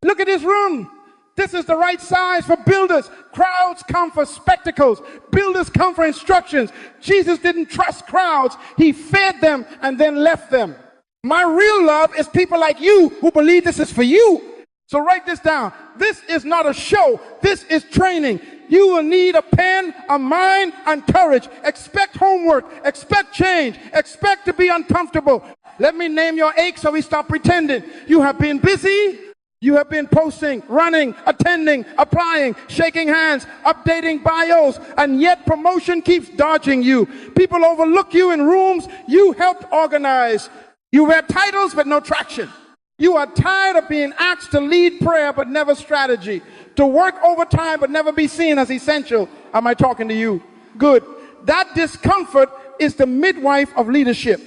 Look at this room. This is the right size for builders. Crowds come for spectacles. Builders come for instructions. Jesus didn't trust crowds. He fed them and then left them. My real love is people like you who believe this is for you. So write this down. This is not a show. This is training. You will need a pen, a mind, and courage. Expect homework. Expect change. Expect to be uncomfortable. Let me name your ache so we stop pretending. You have been busy. You have been posting, running, attending, applying, shaking hands, updating bios, and yet promotion keeps dodging you. People overlook you in rooms you helped organize. You wear titles but no traction. You are tired of being asked to lead prayer but never strategy, to work overtime but never be seen as essential. Am I talking to you? Good. That discomfort is the midwife of leadership.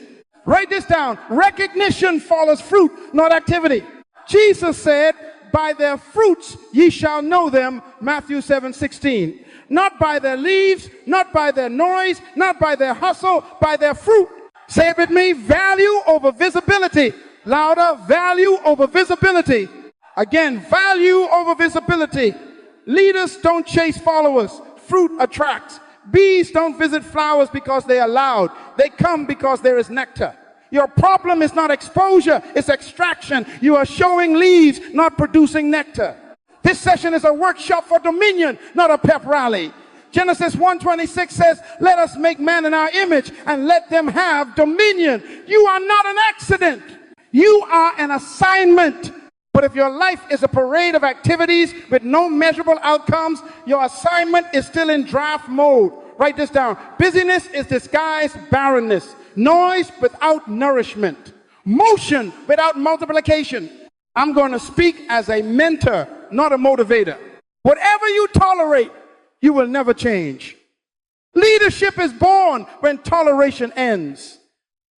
Write this down. Recognition follows fruit, not activity. Jesus said, by their fruits ye shall know them, Matthew 7:16. Not by their leaves, not by their noise, not by their hustle, by their fruit. Say it with me, value over visibility. Louder, value over visibility. Again, value over visibility. Leaders don't chase followers. Fruit attracts. Bees don't visit flowers because they are loud. They come because there is nectar. Your problem is not exposure, it's extraction. You are showing leaves, not producing nectar. This session is a workshop for dominion, not a pep rally. Genesis 1:26 says, let us make man in our image and let them have dominion. You are not an accident. You are an assignment. But if your life is a parade of activities with no measurable outcomes, your assignment is still in draft mode. Write this down. Busyness is disguised barrenness. Noise without nourishment. Motion without multiplication. I'm going to speak as a mentor, not a motivator. Whatever you tolerate, you will never change. Leadership is born when toleration ends.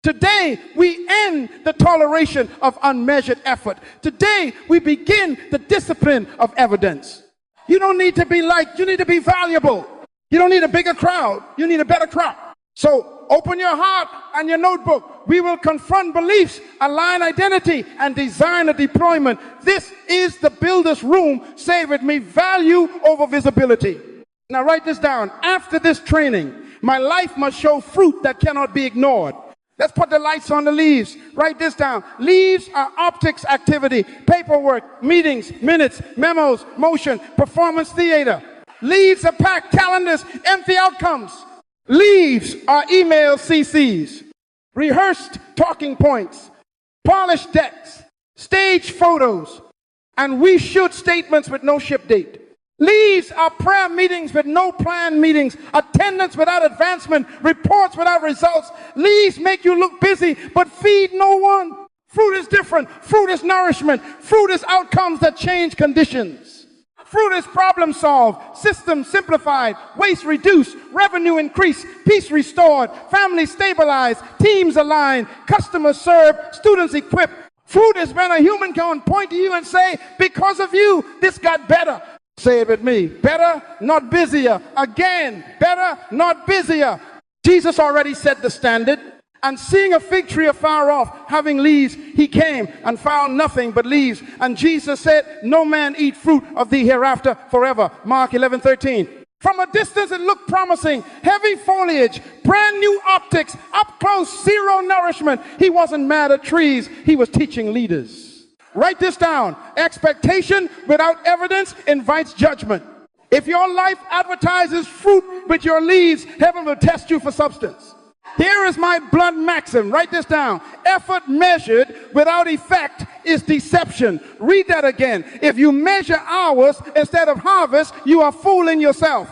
Today, we end the toleration of unmeasured effort. Today, we begin the discipline of evidence. You don't need to be liked. You need to be valuable. You don't need a bigger crowd. You need a better crowd. So open your heart and your notebook. We will confront beliefs, align identity, and design a deployment. This is the builder's room. Say it with me, value over visibility. Now write this down. After this training, my life must show fruit that cannot be ignored. Let's put the lights on the leaves. Write this down. Leaves are optics activity, paperwork, meetings, minutes, memos, motion, performance theater. Leaves are packed calendars, empty outcomes. Leaves are email CCs, rehearsed talking points, polished decks, staged photos, and we shoot statements with no ship date. Leaves are prayer meetings with no planned meetings, attendance without advancement, reports without results. Leaves make you look busy but feed no one. Fruit is different. Fruit is nourishment. Fruit is outcomes that change conditions. Fruit is problem solved, systems simplified, waste reduced, revenue increased, peace restored, families stabilized, teams aligned, customers served, students equipped. Fruit is when a human can point to you and say, because of you, this got better. Say it with me. Better, not busier. Again, better, not busier. Jesus already set the standard. And seeing a fig tree afar off, having leaves, he came and found nothing but leaves. And Jesus said, no man eat fruit of thee hereafter forever. Mark 11:13. From a distance it looked promising. Heavy foliage, brand new optics, up close, zero nourishment. He wasn't mad at trees. He was teaching leaders. Write this down. Expectation without evidence invites judgment. If your life advertises fruit with your leaves, heaven will test you for substance. Here is my blunt maxim. Write this down. Effort measured without effect is deception. Read that again. If you measure hours instead of harvest, you are fooling yourself.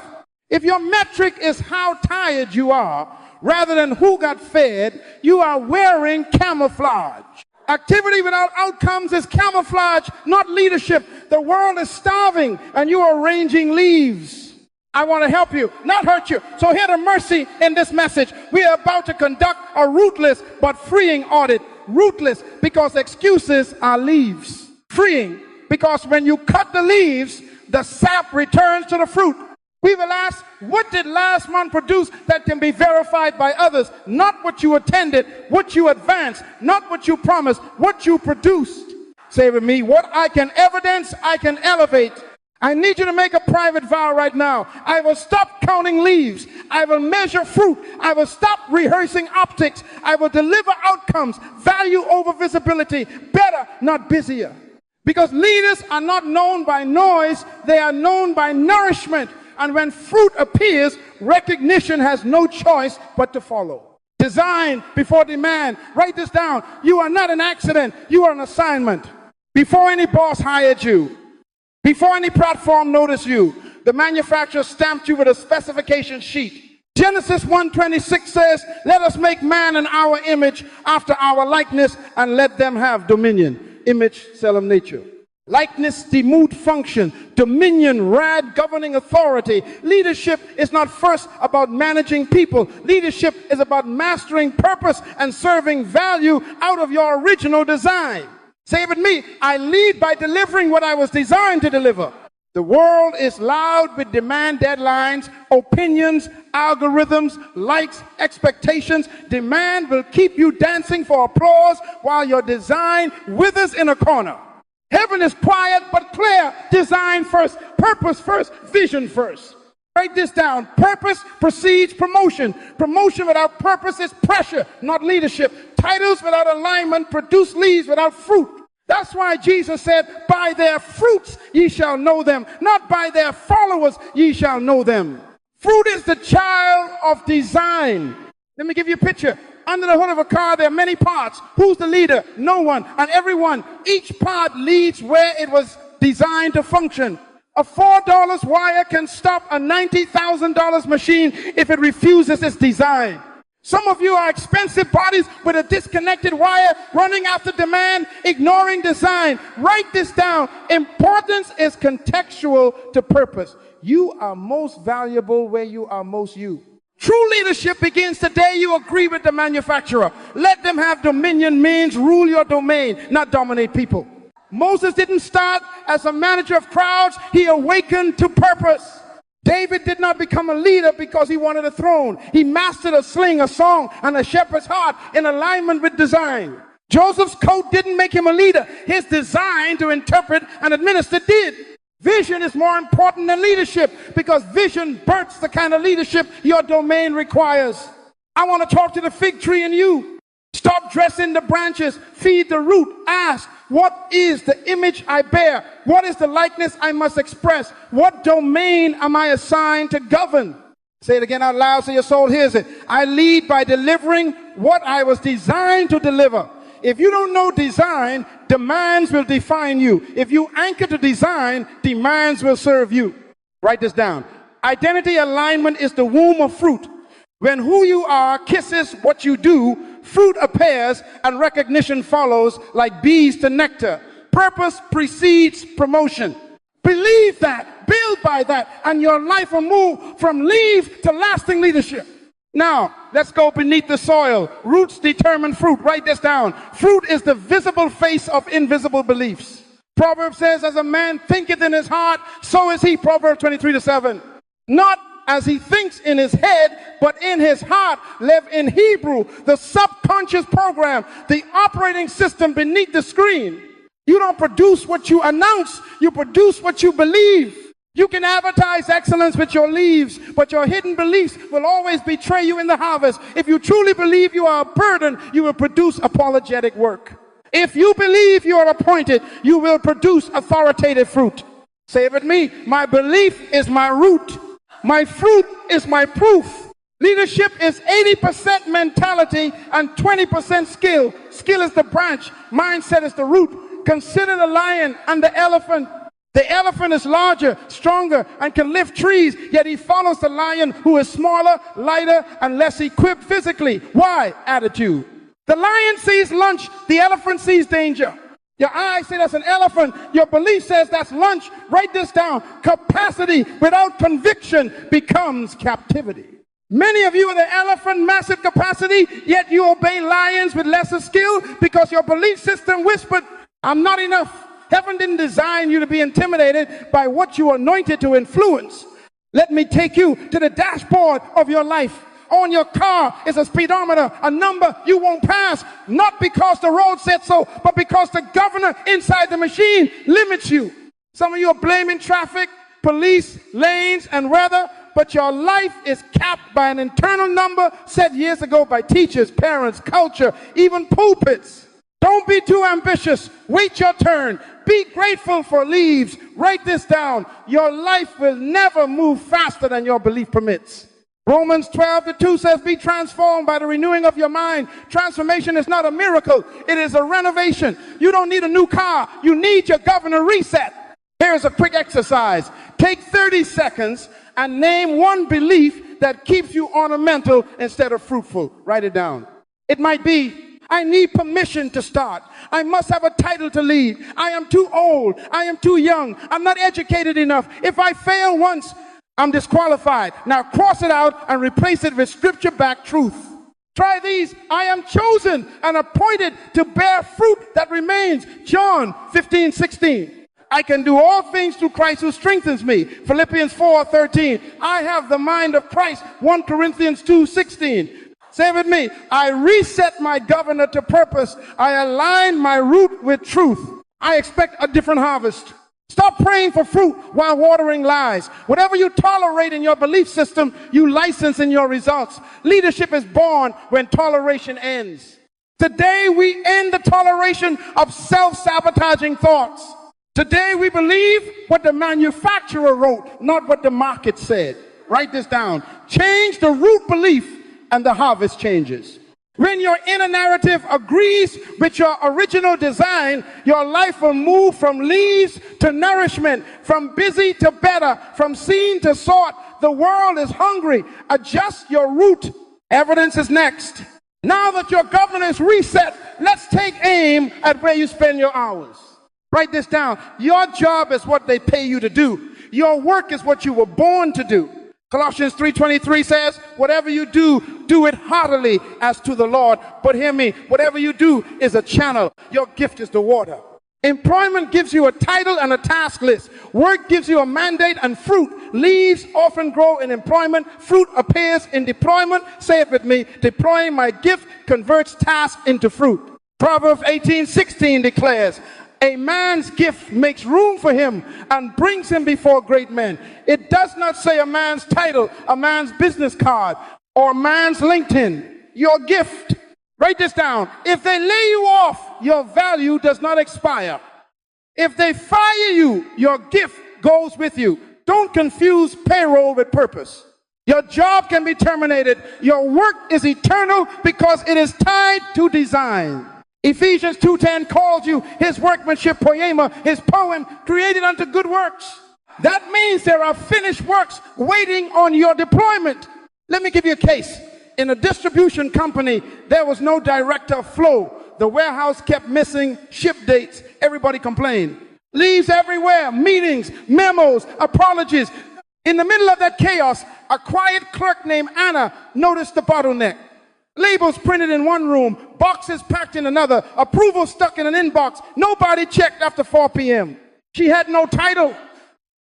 If your metric is how tired you are, rather than who got fed, you are wearing camouflage. Activity without outcomes is camouflage, not leadership. The world is starving and you are arranging leaves. I want to help you, not hurt you. So hear the mercy in this message. We are about to conduct a rootless but freeing audit. Rootless because excuses are leaves. Freeing because when you cut the leaves, the sap returns to the fruit. We will ask, what did last month produce that can be verified by others? Not what you attended, what you advanced, not what you promised, what you produced. Say with me, what I can evidence, I can elevate. I need you to make a private vow right now. I will stop counting leaves. I will measure fruit. I will stop rehearsing optics. I will deliver outcomes, value over visibility, better, not busier. Because leaders are not known by noise, they are known by nourishment. And when fruit appears, recognition has no choice but to follow. Design before demand. Write this down. You are not an accident, you are an assignment. Before any boss hired you, before any platform noticed you, the manufacturer stamped you with a specification sheet. Genesis 1:26 says, let us make man in our image, after our likeness, and let them have dominion. Image, seldom nature. Likeness, the mood function. Dominion, rad, governing authority. Leadership is not first about managing people. Leadership is about mastering purpose and serving value out of your original design. Say it with me. I lead by delivering what I was designed to deliver. The world is loud with demand deadlines, opinions, algorithms, likes, expectations. Demand will keep you dancing for applause while your design withers in a corner. Heaven is quiet but clear. Design first, purpose first, vision first. Write this down. Purpose precedes promotion. Promotion without purpose is pressure, not leadership. Titles without alignment produce leaves without fruit. That's why Jesus said, by their fruits ye shall know them, not by their followers ye shall know them. Fruit is the child of design. Let me give you a picture. Under the hood of a car, there are many parts. Who's the leader? No one. And everyone, each part leads where it was designed to function. A $4 wire can stop a $90,000 machine if it refuses its design. Some of you are expensive bodies with a disconnected wire, running after demand, ignoring design. Write this down. Importance is contextual to purpose. You are most valuable where you are most you. True leadership begins the day you agree with the manufacturer. Let them have dominion means rule your domain, not dominate people. Moses didn't start as a manager of crowds. He awakened to purpose. David did not become a leader because he wanted a throne. He mastered a sling, a song, and a shepherd's heart in alignment with design. Joseph's coat didn't make him a leader. His design to interpret and administer did. Vision is more important than leadership because vision births the kind of leadership your domain requires. I want to talk to the fig tree in you. Stop dressing the branches, feed the root. Ask, what is the image I bear? What is the likeness I must express? What domain am I assigned to govern? Say it again out loud so your soul hears it. I lead by delivering what I was designed to deliver. If you don't know design, demands will define you. If you anchor to design, demands will serve you. Write this down. Identity alignment is the womb of fruit. When who you are kisses what you do, fruit appears and recognition follows like bees to nectar. Purpose precedes promotion. Believe that, build by that, and your life will move from leave to lasting leadership. Now, let's go beneath the soil. Roots determine fruit. Write this down. Fruit is the visible face of invisible beliefs. Proverbs says, as a man thinketh in his heart, so is he. Proverbs 23:7. Not as he thinks in his head, but in his heart. Live in Hebrew, the subconscious program, the operating system beneath the screen. You don't produce what you announce, you produce what you believe. You can advertise excellence with your leaves, but your hidden beliefs will always betray you in the harvest. If you truly believe you are a burden, you will produce apologetic work. If you believe you are appointed, you will produce authoritative fruit. Say it with me. My belief is my root. My fruit is my proof. Leadership is 80% mentality and 20% skill. Skill is the branch. Mindset is the root. Consider the lion and the elephant. The elephant is larger, stronger, and can lift trees, yet he follows the lion who is smaller, lighter, and less equipped physically. Why? Attitude. The lion sees lunch, the elephant sees danger. Your eyes say that's an elephant, your belief says that's lunch. Write this down. Capacity without conviction becomes captivity. Many of you are the elephant, massive capacity, yet you obey lions with lesser skill because your belief system whispered, I'm not enough. Heaven didn't design you to be intimidated by what you are anointed to influence. Let me take you to the dashboard of your life. On your car is a speedometer, a number you won't pass, not because the road said so, but because the governor inside the machine limits you. Some of you are blaming traffic, police, lanes, and weather, but your life is capped by an internal number set years ago by teachers, parents, culture, even pulpits. Don't be too ambitious. Wait your turn. Be grateful for leaves. Write this down. Your life will never move faster than your belief permits. Romans 12:2 says, be transformed by the renewing of your mind. Transformation is not a miracle. It is a renovation. You don't need a new car. You need your governor reset. Here's a quick exercise. Take 30 seconds and name one belief that keeps you ornamental instead of fruitful. Write it down. It might be, I need permission to start. I must have a title to lead. I am too old. I am too young. I'm not educated enough. If I fail once, I'm disqualified. Now cross it out and replace it with scripture-backed truth. Try these. I am chosen and appointed to bear fruit that remains. John 15:16. I can do all things through Christ who strengthens me. Philippians 4:13. I have the mind of Christ. 1 Corinthians 2:16. Say with me, I reset my governor to purpose. I align my root with truth. I expect a different harvest. Stop praying for fruit while watering lies. Whatever you tolerate in your belief system, you license in your results. Leadership is born when toleration ends. Today we end the toleration of self-sabotaging thoughts. Today we believe what the manufacturer wrote, not what the market said. Write this down. Change the root belief and the harvest changes. When your inner narrative agrees with your original design, your life will move from leaves to nourishment, from busy to better, from seen to sought. The world is hungry. Adjust your root. Evidence is next. Now that your governor is reset, let's take aim at where you spend your hours. Write this down. Your job is what they pay you to do. Your work is what you were born to do. Colossians 3:23 says, whatever you do, do it heartily as to the Lord. But hear me, whatever you do is a channel. Your gift is the water. Employment gives you a title and a task list. Work gives you a mandate and fruit. Leaves often grow in employment. Fruit appears in deployment. Say it with me. Deploying my gift converts task into fruit. Proverbs 18:16 declares, a man's gift makes room for him and brings him before great men. It does not say a man's title, a man's business card, or a man's LinkedIn. Your gift. Write this down. If they lay you off, your value does not expire. If they fire you, your gift goes with you. Don't confuse payroll with purpose. Your job can be terminated. Your work is eternal because it is tied to design. Ephesians 2:10 calls you his workmanship, poema, his poem, created unto good works. That means there are finished works waiting on your deployment. Let me give you a case. In a distribution company, there was no director of flow. The warehouse kept missing ship dates. Everybody complained. Leaves everywhere, meetings, memos, apologies. In the middle of that chaos, a quiet clerk named Anna noticed the bottleneck. Labels printed in one room, boxes packed in another, approval stuck in an inbox. Nobody checked after 4 p.m. She had no title,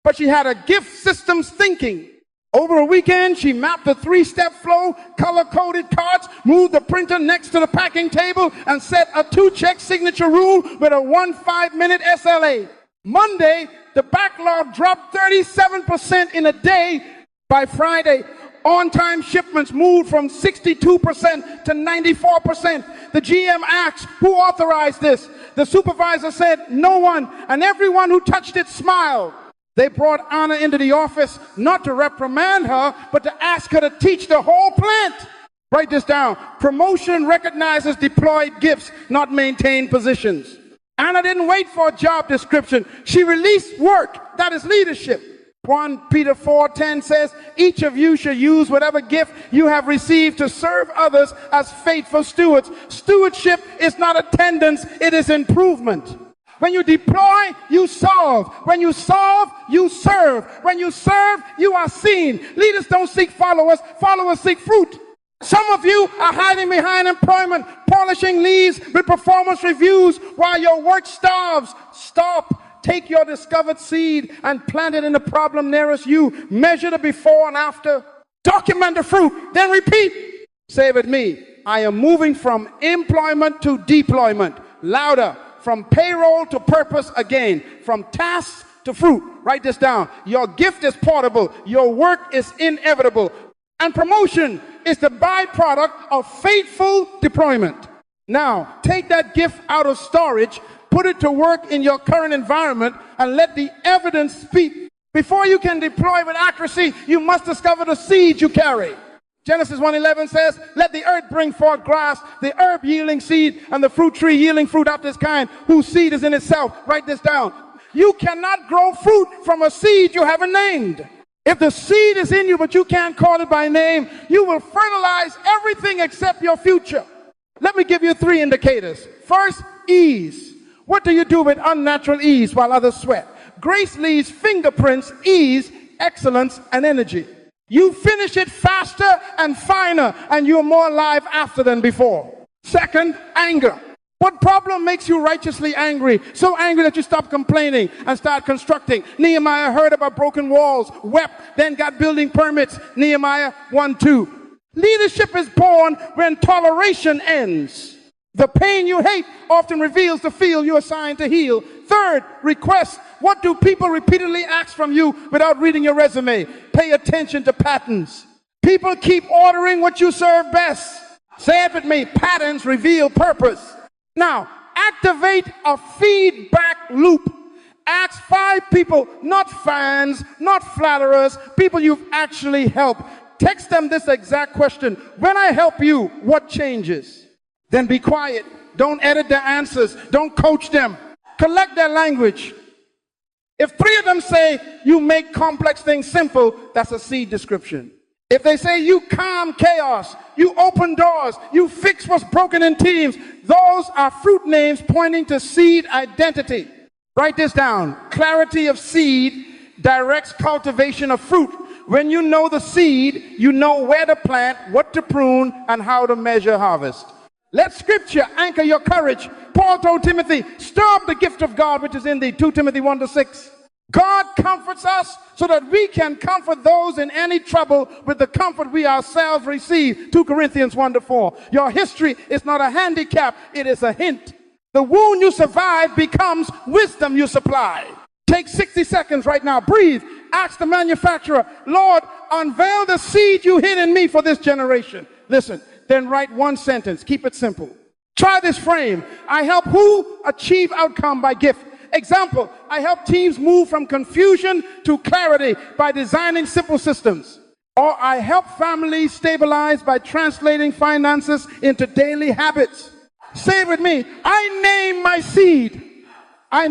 but she had a gift systems thinking. Over a weekend, she mapped a 3-step flow, color-coded cards, moved the printer next to the packing table, and set a 2-check signature rule with a 5-minute SLA. Monday, the backlog dropped 37% in a day. By Friday, on-time shipments moved from 62% to 94%. The GM asked, who authorized this? The supervisor said, no one, and everyone who touched it smiled. They brought Anna into the office not to reprimand her, but to ask her to teach the whole plant. Write this down. Promotion recognizes deployed gifts, not maintained positions. Anna didn't wait for a job description. She released work. That is leadership. 1 Peter 4:10 says, each of you should use whatever gift you have received to serve others as faithful stewards. Stewardship is not attendance, it is improvement. When you deploy, you solve. When you solve, you serve. When you serve, you are seen. Leaders don't seek followers, followers seek fruit. Some of you are hiding behind employment, polishing leaves with performance reviews while your work starves. Stop. Take your discovered seed and plant it in the problem nearest you. Measure the before and after. Document the fruit, then repeat. Say it with me. I am moving from employment to deployment. Louder. From payroll to purpose again. From tasks to fruit. Write this down. Your gift is portable. Your work is inevitable. And promotion is the byproduct of faithful deployment. Now, take that gift out of storage, put it to work in your current environment, and let the evidence speak. Before you can deploy with accuracy, you must discover the seed you carry. Genesis 1:11 says, let the earth bring forth grass, the herb yielding seed, and the fruit tree yielding fruit after its kind, whose seed is in itself. Write this down. You cannot grow fruit from a seed you haven't named. If the seed is in you, but you can't call it by name, you will fertilize everything except your future. Let me give you 3 indicators. First, ease. What do you do with unnatural ease while others sweat? Grace leaves fingerprints, ease, excellence, and energy. You finish it faster and finer, and you're more alive after than before. Second, anger. What problem makes you righteously angry? So angry that you stop complaining and start constructing. Nehemiah heard about broken walls, wept, then got building permits. Nehemiah 1:2. Leadership is born when toleration ends. The pain you hate often reveals the field you're assigned to heal. Third, request. What do people repeatedly ask from you without reading your resume? Pay attention to patterns. People keep ordering what you serve best. Say it with me. Patterns reveal purpose. Now, activate a feedback loop. Ask 5 people, not fans, not flatterers, people you've actually helped. Text them this exact question. When I help you, what changes? Then be quiet. Don't edit their answers. Don't coach them. Collect their language. If 3 of them say you make complex things simple, that's a seed description. If they say you calm chaos, you open doors, you fix what's broken in teams, those are fruit names pointing to seed identity. Write this down. Clarity of seed directs cultivation of fruit. When you know the seed, you know where to plant, what to prune, and how to measure harvest. Let scripture anchor your courage. Paul told Timothy, stir up the gift of God which is in thee. 2 Timothy 1:6. God comforts us so that we can comfort those in any trouble with the comfort we ourselves receive. 2 Corinthians 1:4. Your history is not a handicap, it is a hint. The wound you survive becomes wisdom you supply. Take 60 seconds right now. Breathe. Ask the manufacturer, Lord, unveil the seed you hid in me for this generation. Listen, then write 1 sentence. Keep it simple. Try this frame. I help who achieve outcome by gift. Example, I help teams move from confusion to clarity by designing simple systems. Or I help families stabilize by translating finances into daily habits. Say it with me. I name my seed. I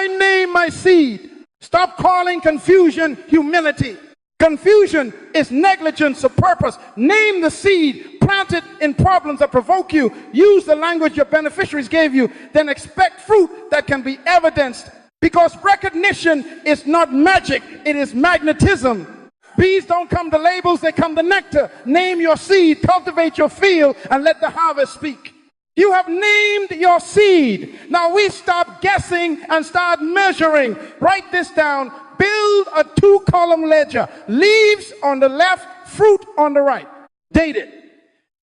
name my seed. Stop calling confusion humility. Confusion is negligence of purpose. Name the seed. Plant it in problems that provoke you. Use the language your beneficiaries gave you. Then expect fruit that can be evidenced. Because recognition is not magic. It is magnetism. Bees don't come to labels. They come to nectar. Name your seed. Cultivate your field. And let the harvest speak. You have named your seed. Now we stop guessing and start measuring. Write this down. Build a 2-column ledger. Leaves on the left, fruit on the right. Date it.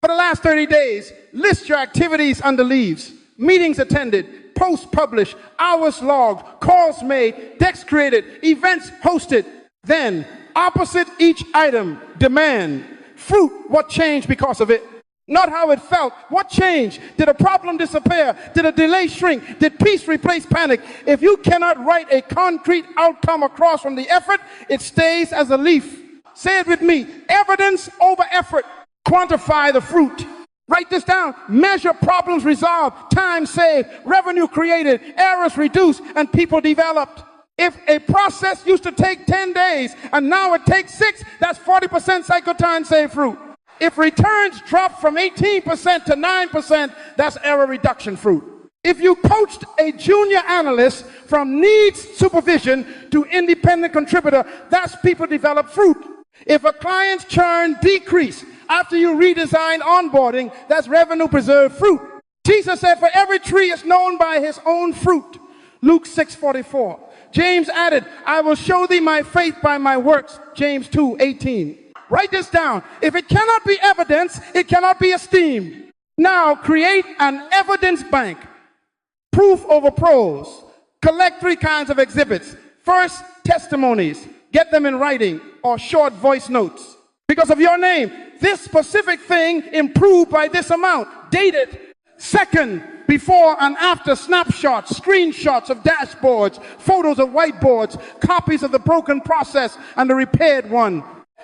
For the last 30 days, list your activities under leaves. Meetings attended, posts published, hours logged, calls made, decks created, events hosted. Then, opposite each item, demand. Fruit, what changed because of it? Not how it felt. What changed? Did a problem disappear? Did a delay shrink? Did peace replace panic? If you cannot write a concrete outcome across from the effort, it stays as a leaf. Say it with me. Evidence over effort. Quantify the fruit. Write this down. Measure problems resolved, time saved, revenue created, errors reduced, and people developed. If a process used to take 10 days and now it takes 6, that's 40% cycle time saved fruit. If returns drop from 18% to 9%, that's error reduction fruit. If you coached a junior analyst from needs supervision to independent contributor, that's people develop fruit. If a client's churn decrease after you redesign onboarding, that's revenue preserved fruit. Jesus said, for every tree is known by his own fruit. Luke 6:44. James added, I will show thee my faith by my works. James 2:18. Write this down. If it cannot be evidence, it cannot be esteemed. Now create an evidence bank. Proof over prose. Collect 3 kinds of exhibits. First, testimonies. Get them in writing or short voice notes. Because of your name, this specific thing improved by this amount. Date it. Second, before and after snapshots, screenshots of dashboards, photos of whiteboards, copies of the broken process and the repaired one.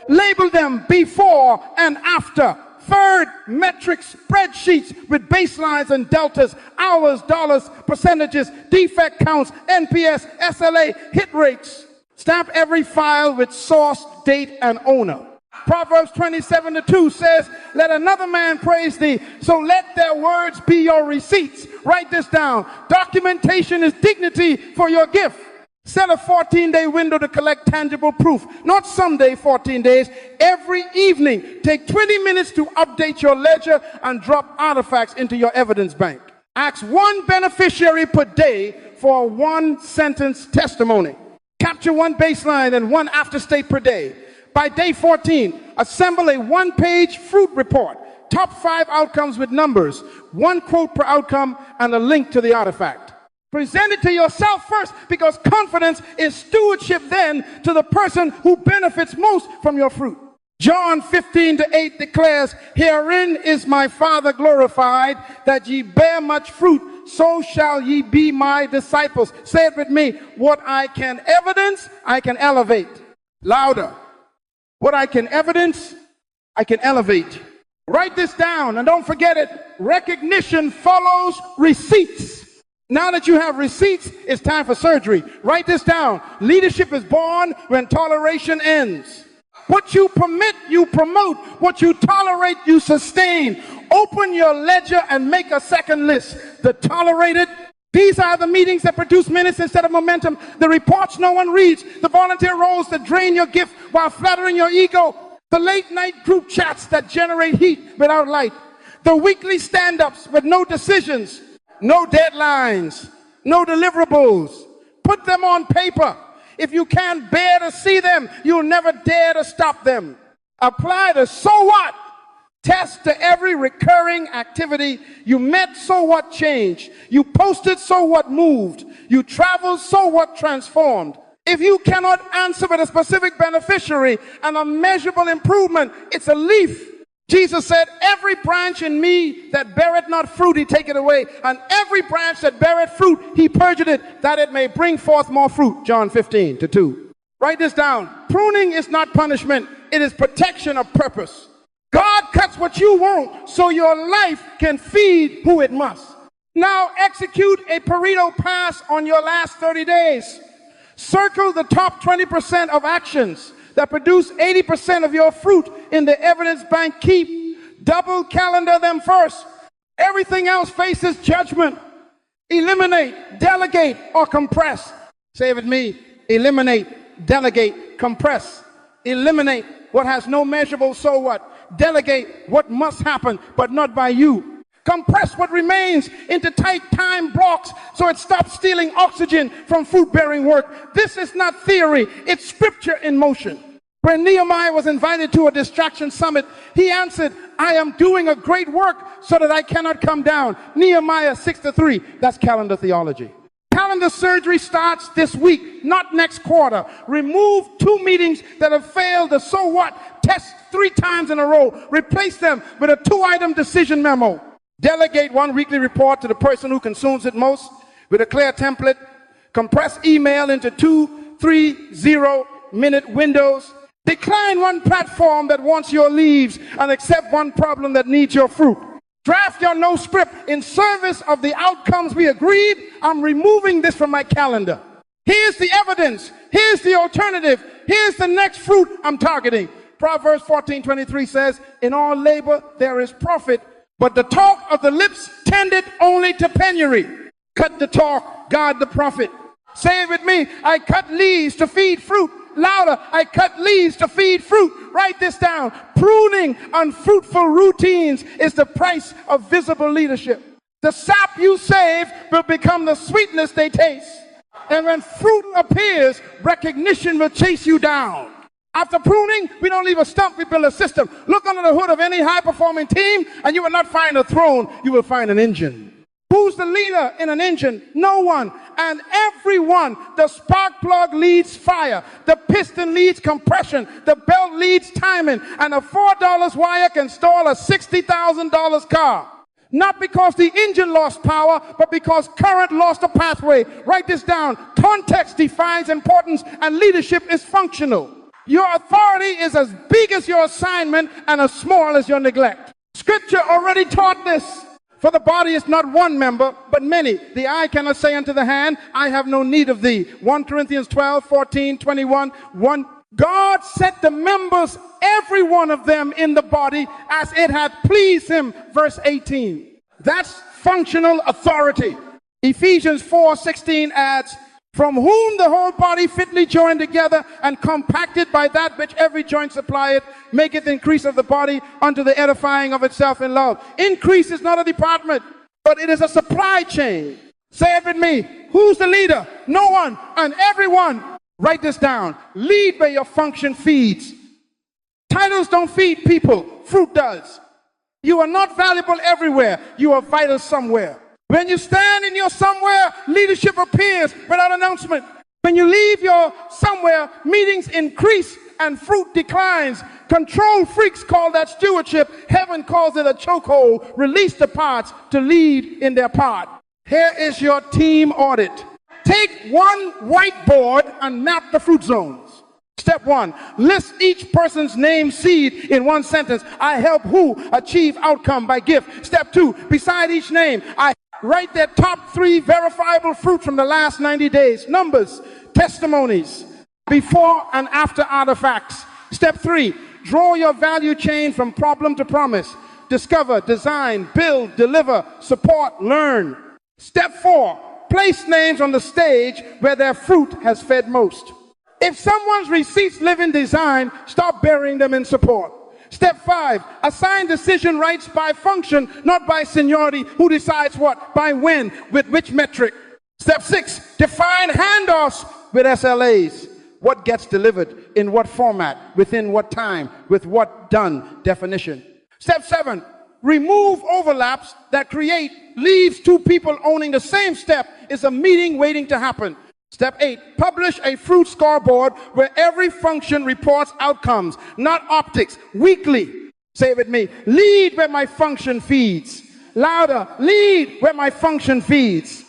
Label them before and after. Third, metric spreadsheets with baselines and deltas, hours, dollars, percentages, defect counts, NPS, SLA, hit rates. Stamp every file with source, date, and owner. Proverbs 27:2 says, let another man praise thee, so let their words be your receipts. Write this down. Documentation is dignity for your gift. Set a 14-day window to collect tangible proof. Not someday, 14 days. Every evening, take 20 minutes to update your ledger and drop artifacts into your evidence bank. Ask 1 beneficiary per day for a 1-sentence testimony. Capture 1 baseline and 1 afterstate per day. By day 14, assemble a 1-page fruit report. Top 5 outcomes with numbers, 1 quote per outcome, and a link to the artifact. Present it to yourself first, because confidence is stewardship then to the person who benefits most from your fruit. John 15:8 declares, herein is my Father glorified, that ye bear much fruit, so shall ye be my disciples. Say it with me. What I can evidence, I can elevate. Louder. What I can evidence, I can elevate. Write this down and don't forget it. Recognition follows receipts. Now that you have receipts, it's time for surgery. Write this down. Leadership is born when toleration ends. What you permit, you promote. What you tolerate, you sustain. Open your ledger and make a second list. The tolerated. These are the meetings that produce minutes instead of momentum. The reports no one reads. The volunteer roles that drain your gift while flattering your ego. The late night group chats that generate heat without light. The weekly stand-ups with no decisions. No deadlines, no deliverables. Put them on paper. If you can't bear to see them, you'll never dare to stop them. Apply the so what test to every recurring activity. You met, so what changed? You posted, so what moved? You traveled, so what transformed? If you cannot answer with a specific beneficiary and a measurable improvement, it's a leaf. Jesus said, every branch in me that beareth not fruit, he taketh away. And every branch that beareth fruit, he purgeth it, that it may bring forth more fruit. John 15:2. Write this down. Pruning is not punishment. It is protection of purpose. God cuts what you want so your life can feed who it must. Now execute a Pareto pass on your last 30 days. Circle the top 20% of actions that produce 80% of your fruit in the evidence bank. Keep. Double calendar them first. Everything else faces judgment. Eliminate, delegate, or compress. Say it with me. Eliminate, delegate, compress. Eliminate what has no measurable so what. Delegate what must happen, but not by you. Compress what remains into tight time blocks so it stops stealing oxygen from fruit-bearing work. This is not theory. It's scripture in motion. When Nehemiah was invited to a distraction summit, he answered, I am doing a great work so that I cannot come down. Nehemiah 6:3. That's calendar theology. Calendar surgery starts this week, not next quarter. Remove 2 meetings that have failed the so what test 3 times in a row. Replace them with a 2-item decision memo. Delegate 1 weekly report to the person who consumes it most with a clear template. Compress email into 2, 3, 0-minute windows. Decline 1 platform that wants your leaves and accept 1 problem that needs your fruit. Draft your no script in service of the outcomes we agreed. I'm removing this from my calendar. Here's the evidence. Here's the alternative. Here's the next fruit I'm targeting. Proverbs 14:23 says, in all labor there is profit, but the talk of the lips tended only to penury. Cut the talk, guard the profit. Say it with me. I cut leaves to feed fruit. Louder. I cut leaves to feed fruit. Write this down. Pruning unfruitful routines is the price of visible leadership. The sap you save will become the sweetness they taste. And when fruit appears, recognition will chase you down. After pruning, we don't leave a stump, we build a system. Look under the hood of any high-performing team, and you will not find a throne, you will find an engine. Who's the leader in an engine? No one. And everyone. The spark plug leads fire. The piston leads compression. The belt leads timing. And a $4 wire can stall a $60,000 car. Not because the engine lost power, but because current lost a pathway. Write this down. Context defines importance, and leadership is functional. Your authority is as big as your assignment and as small as your neglect. Scripture already taught this. For the body is not one member, but many. The eye cannot say unto the hand, I have no need of thee. 1 Corinthians 12, 14, 21. God set the members, every one of them in the body, as it had pleased him. Verse 18. That's functional authority. Ephesians 4:16 adds, from whom the whole body fitly joined together and compacted by that which every joint supplieth, maketh increase of the body unto the edifying of itself in love. Increase is not a department, but it is a supply chain. Say it with me. Who's the leader? No one. And everyone. Write this down. Lead where your function feeds. Titles don't feed people. Fruit does. You are not valuable everywhere. You are vital somewhere. When you stand in your somewhere, leadership appears without announcement. When you leave your somewhere, meetings increase and fruit declines. Control freaks call that stewardship. Heaven calls it a chokehold. Release the parts to lead in their part. Here is your team audit. Take one whiteboard and map the fruit zones. Step 1, list each person's name seed in one sentence. I help who achieve outcome by gift. Step 2, beside each name, I write their top 3 verifiable fruit from the last 90 days. Numbers, testimonies, before and after artifacts. Step 3, draw your value chain from problem to promise. Discover, design, build, deliver, support, learn. Step 4, place names on the stage where their fruit has fed most. If someone's receipts live in design, stop burying them in support. Step 5, assign decision rights by function, not by seniority. Who decides what? By when? With which metric? Step 6, define handoffs with SLAs. What gets delivered, in what format, within what time, with what done definition. Step 7, remove overlaps that leaves 2 people owning the same step is a meeting waiting to happen. Step 8, publish a fruit scoreboard where every function reports outcomes, not optics, weekly. Say it with me. Lead where my function feeds. Louder. Lead where my function feeds.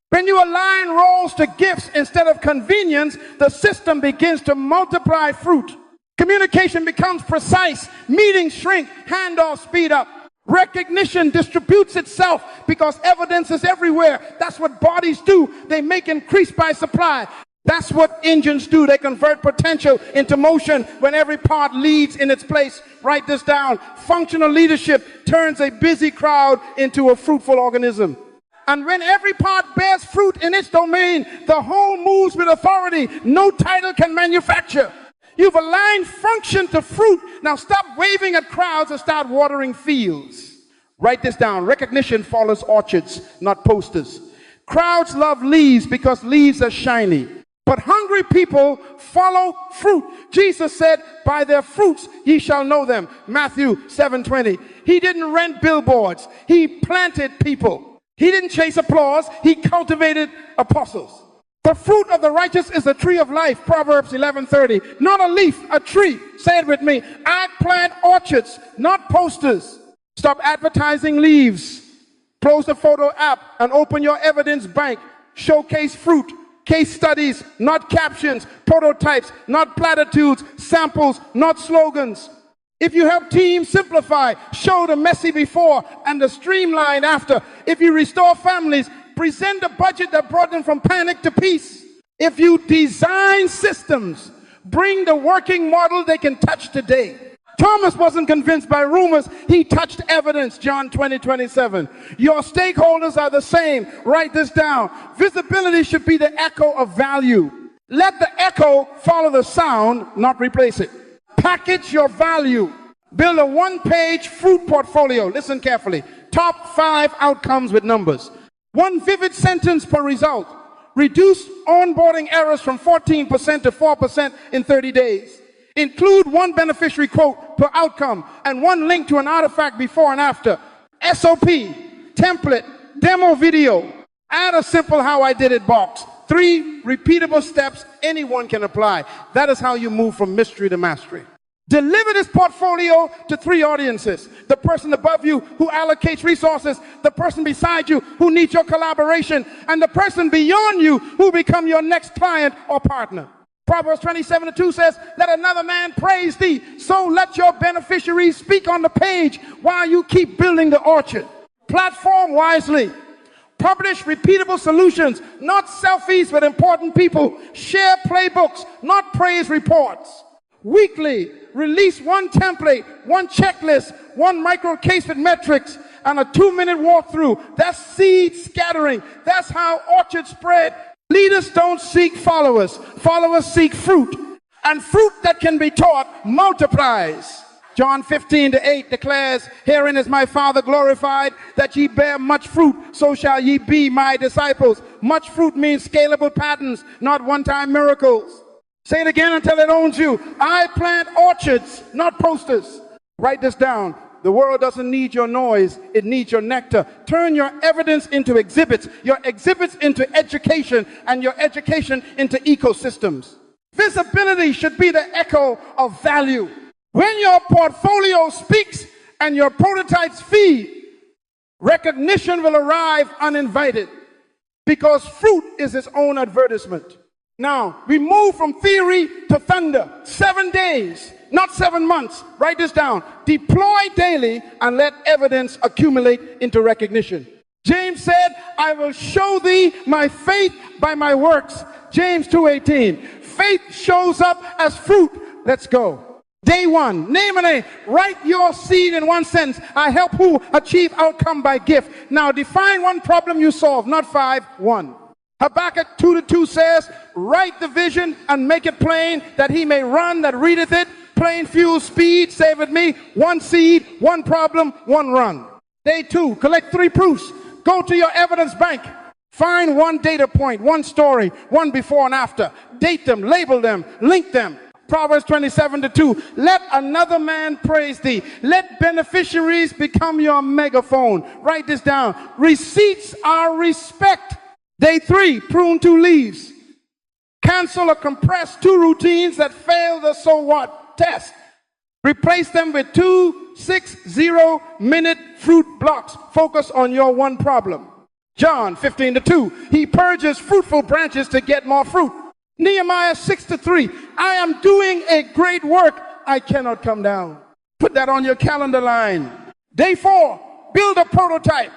When you align roles to gifts instead of convenience, the system begins to multiply fruit. Communication becomes precise. Meetings shrink. Handoffs speed up. Recognition distributes itself because evidence is everywhere. That's what bodies do. They make increase by supply. That's what engines do. They convert potential into motion when every part leads in its place. Write this down. Functional leadership turns a busy crowd into a fruitful organism. And when every part bears fruit in its domain, the whole moves with authority. No title can manufacture. You've aligned function to fruit. Now stop waving at crowds and start watering fields. Write this down. Recognition follows orchards, not posters. Crowds love leaves because leaves are shiny. But hungry people follow fruit. Jesus said, by their fruits ye shall know them. Matthew 7:20. He didn't rent billboards. He planted people. He didn't chase applause. He cultivated apostles. The fruit of the righteous is a tree of life, Proverbs 11:30. Not a leaf, a tree. Say it with me. I plant orchards, not posters. Stop advertising leaves. Close the photo app and open your evidence bank. Showcase fruit, case studies, not captions, prototypes, not platitudes, samples, not slogans. If you help teams simplify, show the messy before and the streamlined after. If you restore families, present a budget that brought them from panic to peace. If you design systems, bring the working model they can touch today. Thomas wasn't convinced by rumors. He touched evidence, John 20:27. Your stakeholders are the same. Write this down. Visibility should be the echo of value. Let the echo follow the sound, not replace it. Package your value. Build a one-page fruit portfolio. Listen carefully. Top 5 outcomes with numbers. 1 vivid sentence per result. Reduce onboarding errors from 14% to 4% in 30 days. Include one beneficiary quote per outcome and one link to an artifact before and after. SOP, template, demo video. Add a simple how I did it box. 3 repeatable steps anyone can apply. That is how you move from mystery to mastery. Deliver this portfolio to 3 audiences. The person above you who allocates resources, the person beside you who needs your collaboration, and the person beyond you who become your next client or partner. Proverbs 27:2 says, let another man praise thee, so let your beneficiaries speak on the page while you keep building the orchard. Platform wisely. Publish repeatable solutions, not selfies with important people. Share playbooks, not praise reports. Weekly, release one template, one checklist, one micro case with metrics, and a 2-minute walkthrough. That's seed scattering. That's how orchards spread. Leaders don't seek followers. Followers seek fruit. And fruit that can be taught multiplies. John 15:8 declares, herein is my Father glorified, that ye bear much fruit, so shall ye be my disciples. Much fruit means scalable patterns, not one-time miracles. Say it again until it owns you. I plant orchards, not posters. Write this down. The world doesn't need your noise. It needs your nectar. Turn your evidence into exhibits, your exhibits into education, and your education into ecosystems. Visibility should be the echo of value. When your portfolio speaks and your prototypes feed, recognition will arrive uninvited because fruit is its own advertisement. Now, we move from theory to thunder. 7 days, not 7 months. Write this down. Deploy daily and let evidence accumulate into recognition. James said, I will show thee my faith by my works. James 2:18. Faith shows up as fruit. Let's go. Day 1, name a name. Write your seed in one sentence. I help who achieve outcome by gift. Now define one problem you solve, not 5, 1. Habakkuk 2:2 says, write the vision and make it plain that he may run that readeth it. Plain fuel speed, say with me, 1 seed, 1 problem, 1 run. Day 2, collect 3 proofs. Go to your evidence bank. Find 1 data point, 1 story, 1 before and after. Date them, label them, link them. Proverbs 27:2, let another man praise thee. Let beneficiaries become your megaphone. Write this down. Receipts are respect. Day 3, prune 2 leaves. Cancel or compress 2 routines that fail the so what test. Replace them with 2 6-0-minute fruit blocks. Focus on your 1 problem. John 15:2, he purges fruitful branches to get more fruit. Nehemiah 6:3, I am doing a great work. I cannot come down. Put that on your calendar line. Day 4, build a prototype,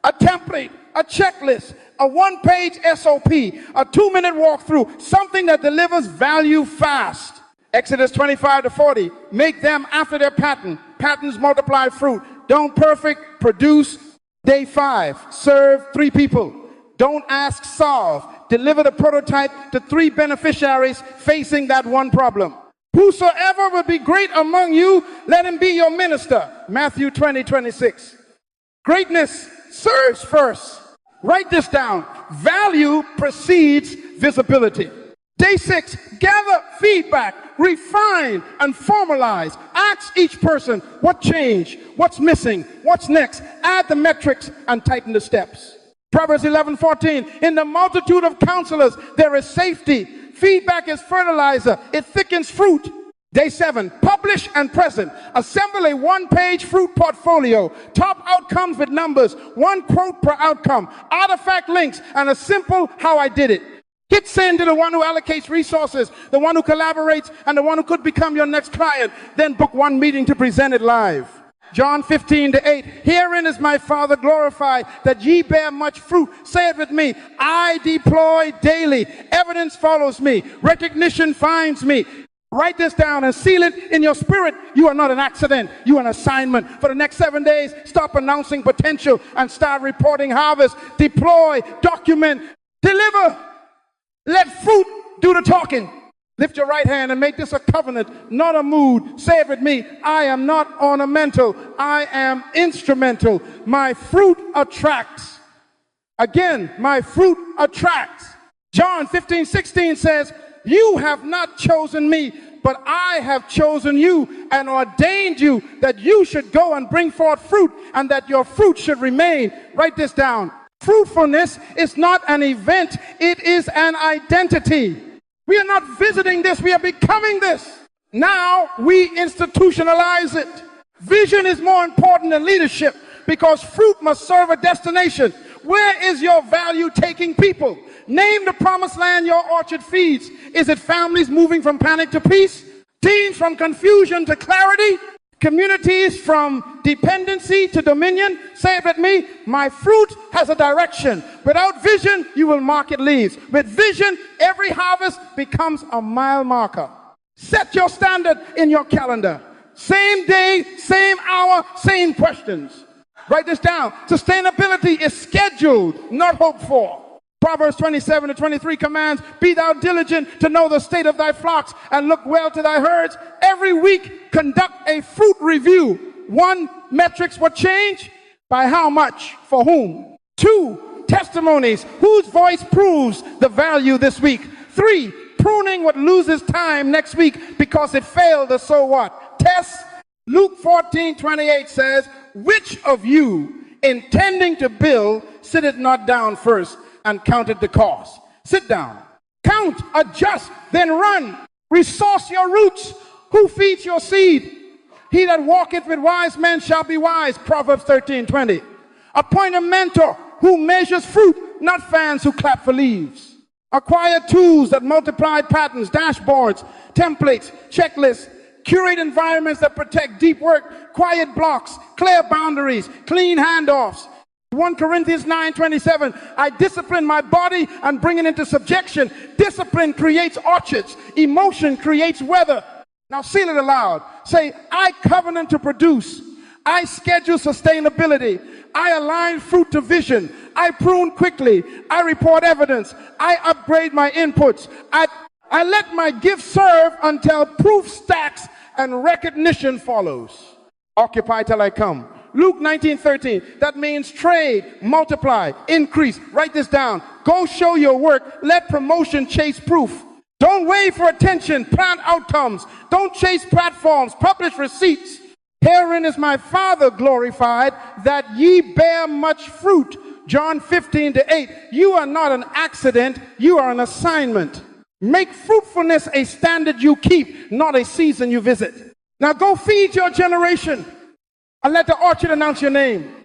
a template, a checklist, a 1-page SOP, a 2-minute walkthrough, something that delivers value fast. Exodus 25-40, make them after their pattern. Patterns multiply fruit. Don't perfect, produce. Day 5, serve 3 people. Don't ask, solve. Deliver the prototype to 3 beneficiaries facing that 1 problem. Whosoever will be great among you, let him be your minister. Matthew 20:26. Greatness serves first. Write this down. Value precedes visibility. Day 6, gather feedback, refine and formalize. Ask each person what changed, what's missing, what's next. Add the metrics and tighten the steps. Proverbs 11:14, in the multitude of counselors there is safety. Feedback is fertilizer. It thickens fruit. Day 7, publish and present. Assemble a 1-page fruit portfolio. Top outcomes with numbers. 1 quote per outcome. Artifact links and a simple how I did it. Hit send to the one who allocates resources, the one who collaborates, and the one who could become your next client. Then book 1 meeting to present it live. John 15:8, herein is my Father glorified, that ye bear much fruit. Say it with me. I deploy daily. Evidence follows me. Recognition finds me. Write this down and seal it in your spirit. You are not an accident. You are an assignment. For the next 7 days, stop announcing potential and start reporting harvest. Deploy, document, deliver. Let fruit do the talking. Lift your right hand and make this a covenant, not a mood. Say it with me. I am not ornamental. I am instrumental. My fruit attracts. Again, my fruit attracts. John 15:16 says, you have not chosen me, but I have chosen you and ordained you that you should go and bring forth fruit, and that your fruit should remain. Write this down. Fruitfulness is not an event, it is an identity. We are not visiting this, we are becoming this. Now we institutionalize it. Vision is more important than leadership, because fruit must serve a destination. Where is your value taking people? Name the promised land your orchard feeds. Is it families moving from panic to peace? Teens from confusion to clarity? Communities from dependency to dominion? Say it with me. My fruit has a direction. Without vision, you will market leaves. With vision, every harvest becomes a mile marker. Set your standard in your calendar. Same day, same hour, same questions. Write this down. Sustainability is scheduled, not hoped for. Proverbs 27-23 commands, be thou diligent to know the state of thy flocks, and look well to thy herds. Every week, conduct a fruit review. 1, metrics what change? By how much? For whom? 2, testimonies. Whose voice proves the value this week? 3, pruning what loses time next week because it failed, or so what? Test. Luke 14:28 says, which of you, intending to build, sitteth not down first and counted the cost? Sit down, count, adjust, then run. Resource your roots. Who feeds your seed? He that walketh with wise men shall be wise. Proverbs 13:20. Appoint a mentor who measures fruit, not fans who clap for leaves. Acquire tools that multiply patterns, dashboards, templates, checklists. Curate environments that protect deep work, quiet blocks, clear boundaries, clean handoffs. 1 Corinthians 9:27, I discipline my body and bring it into subjection. Discipline creates orchards. Emotion creates weather. Now seal it aloud. Say, I covenant to produce. I schedule sustainability. I align fruit to vision. I prune quickly. I report evidence. I upgrade my inputs. I let my gift serve until proof stacks and recognition follows. Occupy till I come. Luke 19:13, that means trade, multiply, increase. Write this down. Go show your work. Let promotion chase proof. Don't wait for attention, plant outcomes. Don't chase platforms, publish receipts. Herein is my Father glorified, that ye bear much fruit. John 15:8, you are not an accident, you are an assignment. Make fruitfulness a standard you keep, not a season you visit. Now go feed your generation and let the orchard announce your name.